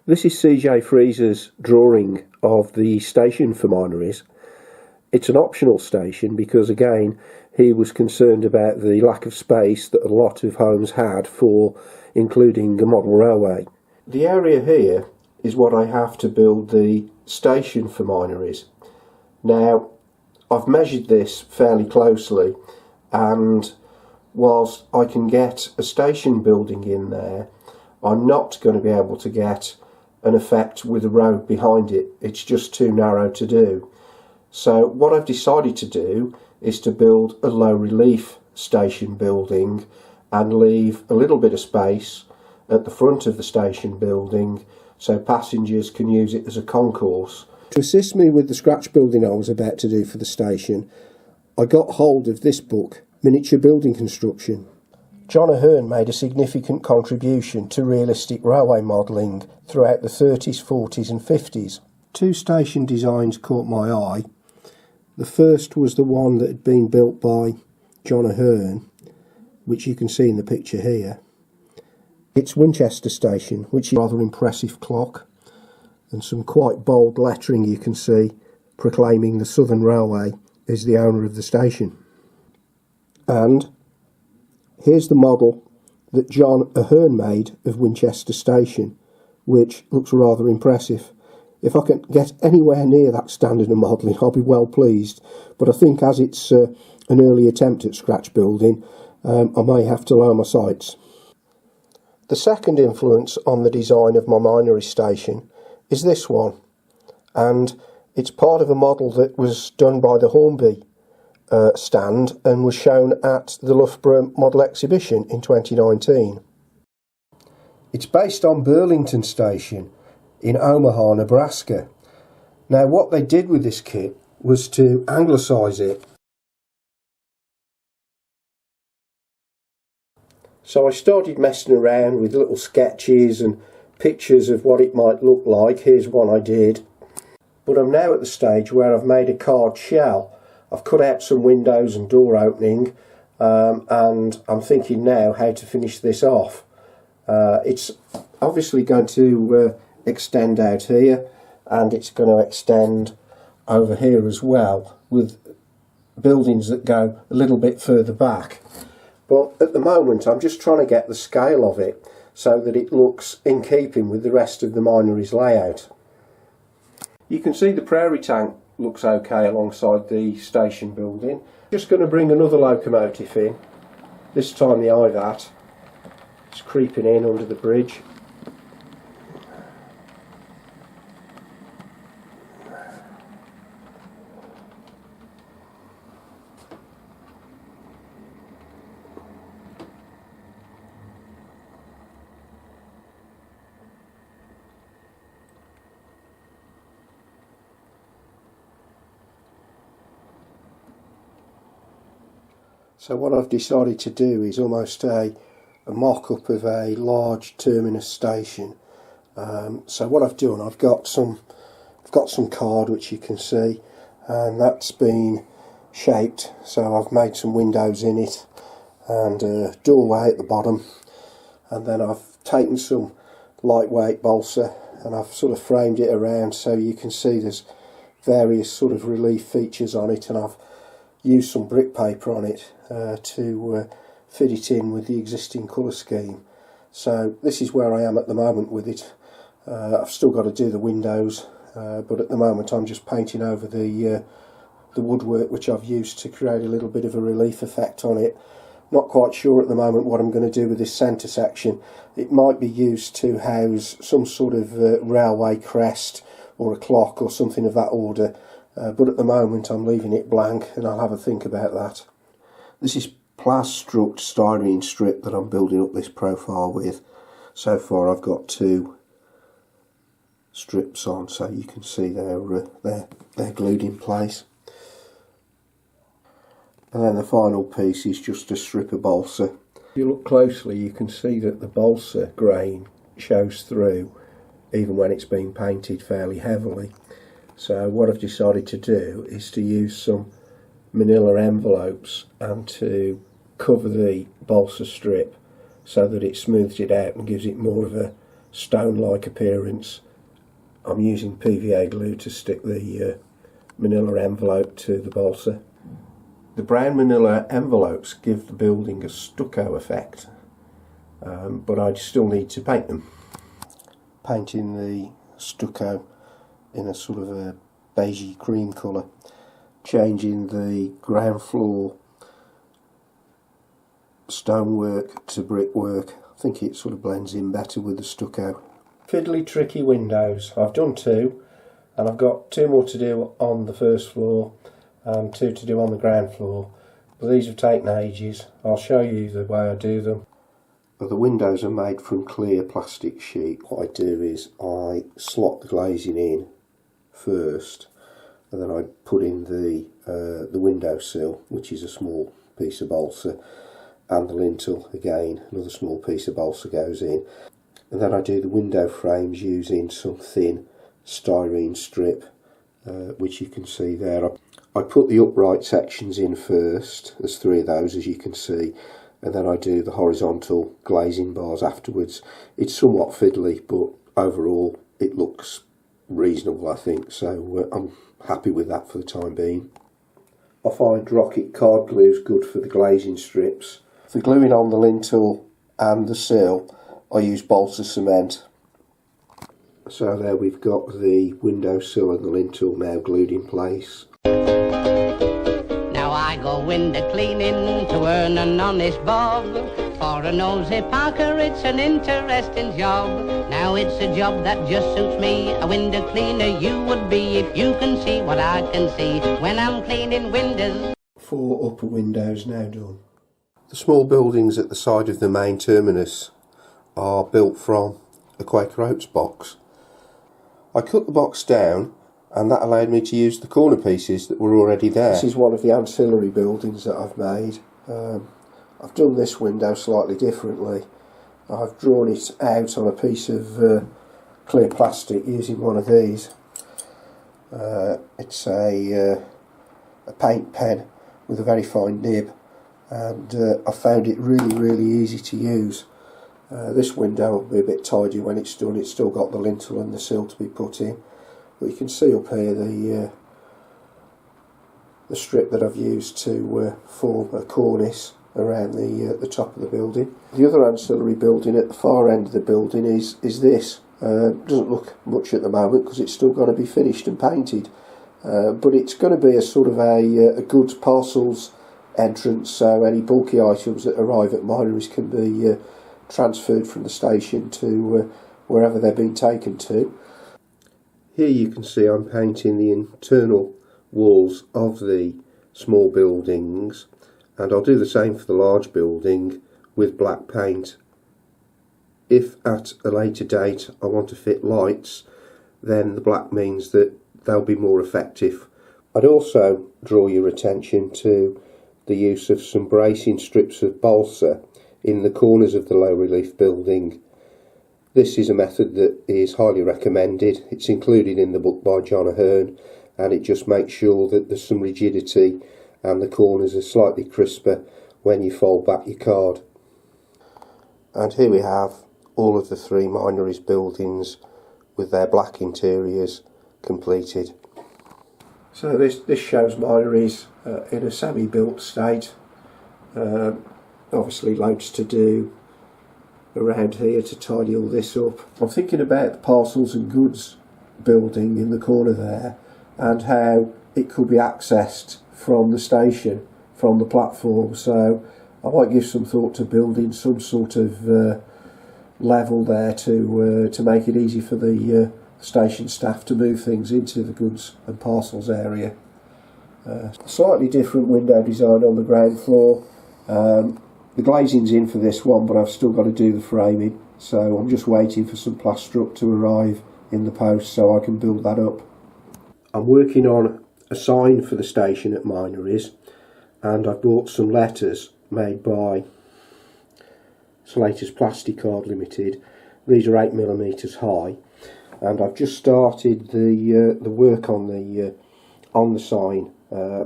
This is CJ Freezer's drawing of the station for Minories. It's an optional station because, again, he was concerned about the lack of space that a lot of homes had for including a model railway. The area here is what I have to build the station for Minories. Now, I've measured this fairly closely, and whilst I can get a station building in there, I'm not going to be able to get an effect with a road behind it. It's just too narrow to do. So what I've decided to do is to build a low relief station building and leave a little bit of space at the front of the station building so passengers can use it as a concourse. To assist me with the scratch building I was about to do for the station, I got hold of this book, Miniature Building Construction. John Ahern made a significant contribution to realistic railway modelling throughout the 30s, 40s and 50s. Two station designs caught my eye. The first was the one that had been built by John Ahern, which you can see in the picture here. It's Winchester Station, which is a rather impressive clock, and some quite bold lettering you can see proclaiming the Southern Railway is the owner of the station. And here's the model that John Ahern made of Winchester Station, which looks rather impressive. If I can get anywhere near that standard of modelling, I'll be well pleased, but I think as it's an early attempt at scratch building, I may have to lower my sights. The second influence on the design of my Minories station is this one, and it's part of a model that was done by the Hornby stand and was shown at the Loughborough Model Exhibition in 2019. It's based on Burlington Station in Omaha, Nebraska. Now what they did with this kit was to anglicise it. So I started messing around with little sketches and pictures of what it might look like. Here's one I did. But I'm now at the stage where I've made a card shell. I've cut out some windows and door opening, and I'm thinking now how to finish this off. It's obviously going to extend out here, and it's going to extend over here as well, with buildings that go a little bit further back. But at the moment I'm just trying to get the scale of it so that it looks in keeping with the rest of the Minories layout. You can see the prairie tank looks okay alongside the station building. Just going to bring another locomotive in, this time the IVAT. It's creeping in under the bridge. So what I've decided to do is almost a mock-up of a large terminus station. So what I've done, I've got some card which you can see, and that's been shaped. So I've made some windows in it and a doorway at the bottom, and then I've taken some lightweight balsa and I've sort of framed it around so you can see there's various sort of relief features on it, and I've used some brick paper on it to fit it in with the existing colour scheme. So this is where I am at the moment with it. I've still got to do the windows, but at the moment I'm just painting over the woodwork which I've used to create a little bit of a relief effect on it. Not quite sure at the moment what I'm going to do with this centre section. It might be used to house some sort of railway crest or a clock or something of that order. But at the moment I'm leaving it blank, and I'll have a think about that. This is Plastruct styrene strip that I'm building up this profile with. So far I've got two strips on, so you can see they're glued in place. And then the final piece is just a strip of balsa. If you look closely you can see that the balsa grain shows through even when it's been painted fairly heavily. So what I've decided to do is to use some manila envelopes and to cover the balsa strip so that it smooths it out and gives it more of a stone-like appearance. I'm using PVA glue to stick the manila envelope to the balsa. The brown manila envelopes give the building a stucco effect, but I still need to paint them. Painting the stucco in a sort of a beigey cream colour, changing the ground floor stonework to brickwork. I think it sort of blends in better with the stucco. Fiddly tricky windows. I've done 2, and I've got 2 more to do on the first floor and 2 to do on the ground floor, but these have taken ages. I'll show you the way I do them. The windows are made from clear plastic sheet. What I do is I slot the glazing in first, and then I put in the windowsill, which is a small piece of balsa, and the lintel, again another small piece of balsa goes in, and then I do the window frames using some thin styrene strip, which you can see there. I put the upright sections in first. There's 3 of those, as you can see, and then I do the horizontal glazing bars afterwards. It's somewhat fiddly, but overall it looks reasonable, I think, so I'm happy with that for the time being. I find Rocket card glue is good for the glazing strips. For gluing on the lintel and the sill, I use balsa cement. So there we've got the windowsill and the lintel now glued in place. Now I go window cleaning to earn an honest bob. For a nosy Parker, it's an interesting job. Now it's a job that just suits me. A window cleaner you would be if you can see what I can see when I'm cleaning windows. 4 upper windows now done. The small buildings at the side of the main terminus are built from a Quaker Oats box. I cut the box down, and that allowed me to use the corner pieces that were already there. This is one of the ancillary buildings that I've made. I've done this window slightly differently. I've drawn it out on a piece of clear plastic using one of these. It's a paint pen with a very fine nib, and I found it really easy to use. This window will be a bit tidy when it's done. It's still got the lintel and the sill to be put in, but you can see up here the strip that I've used to form a cornice around the top of the building. The other ancillary building at the far end of the building is this. Doesn't look much at the moment because it's still got to be finished and painted, but it's going to be a sort of a goods parcels entrance, so any bulky items that arrive at Minories can be transferred from the station to wherever they're being taken to. Here you can see I'm painting the internal walls of the small buildings, and I'll do the same for the large building with black paint. If at a later date I want to fit lights, then the black means that they'll be more effective. I'd also draw your attention to the use of some bracing strips of balsa in the corners of the low relief building. This is a method that is highly recommended. It's included in the book by John Ahern, and it just makes sure that there's some rigidity and the corners are slightly crisper when you fold back your card. And here we have all of the 3 Minories buildings with their black interiors completed. So this shows Minories in a semi-built state. Obviously loads to do around here to tidy all this up. I'm thinking about the parcels and goods building in the corner there, and how it could be accessed from the station, from the platform. So I might give some thought to building some sort of level there to make it easy for the station staff to move things into the goods and parcels area. Slightly different window design on the ground floor. The glazing's in for this one, but I've still got to do the framing, so I'm just waiting for some plaster up to arrive in the post so I can build that up. I'm working on a sign for the station at Minories, and I've bought some letters made by Slater's Plasticard Limited. These are 8mm high, and I've just started the work on the sign,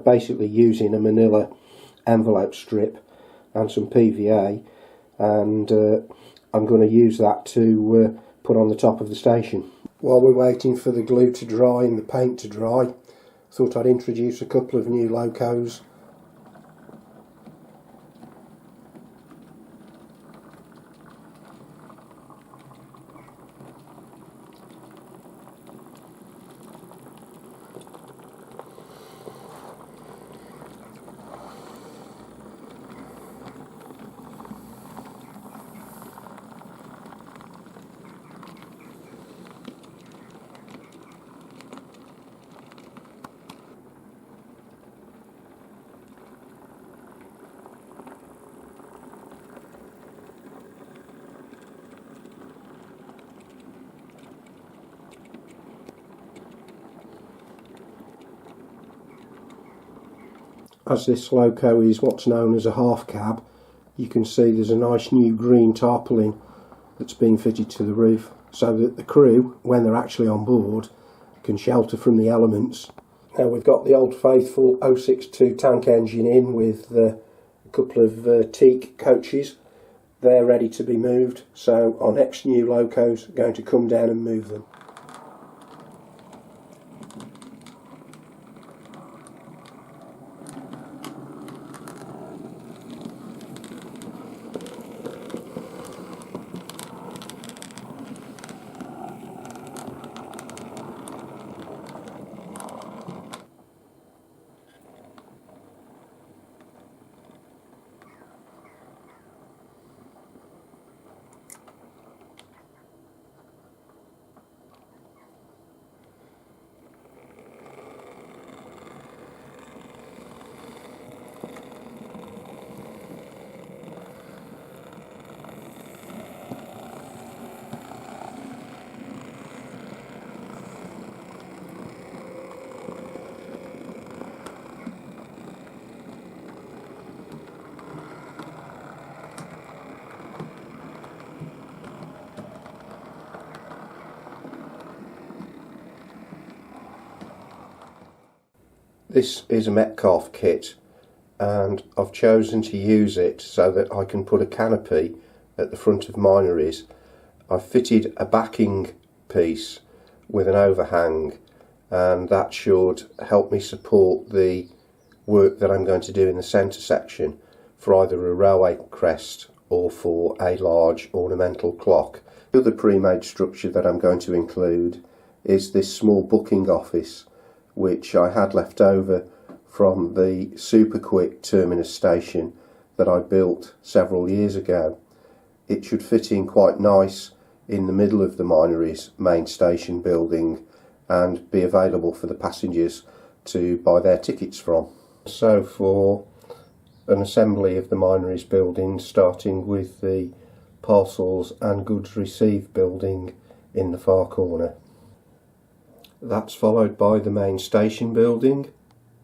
basically using a manila envelope strip and some PVA, and I'm going to use that to put on the top of the station. While we're waiting for the glue to dry and the paint to dry, I thought I'd introduce a couple of new locos. As this loco is what's known as a half cab, you can see there's a nice new green tarpaulin that's been fitted to the roof so that the crew, when they're actually on board, can shelter from the elements. Now we've got the old faithful 062 tank engine in with a couple of teak coaches. They're ready to be moved, so our next new loco's going to come down and move them. This is a Metcalf kit, and I've chosen to use it so that I can put a canopy at the front of Minories. I've fitted a backing piece with an overhang, and that should help me support the work that I'm going to do in the centre section for either a railway crest or for a large ornamental clock. The other pre-made structure that I'm going to include is this small booking office, which I had left over from the super quick terminus station that I built several years ago. It should fit in quite nice in the middle of the Minories main station building and be available for the passengers to buy their tickets from. So for an assembly of the Minories building, starting with the parcels and goods received building in the far corner. That's followed by the main station building,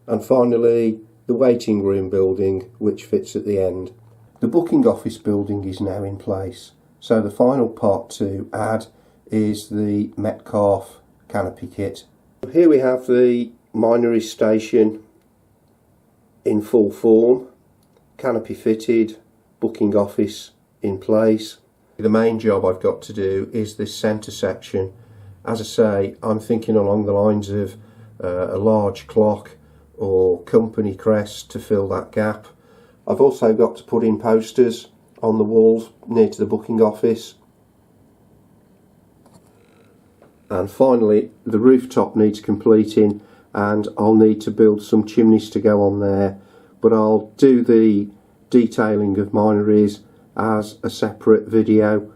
and finally the waiting room building, which fits at the end. The booking office building is now in place, so the final part to add is the Metcalf Canopy Kit. Here we have the Minories station in full form, canopy fitted, booking office in place. The main job I've got to do is this centre section. As I say, I'm thinking along the lines of a large clock or company crest to fill that gap. I've also got to put in posters on the walls near to the booking office. And finally, the rooftop needs completing, and I'll need to build some chimneys to go on there, but I'll do the detailing of Minories as a separate video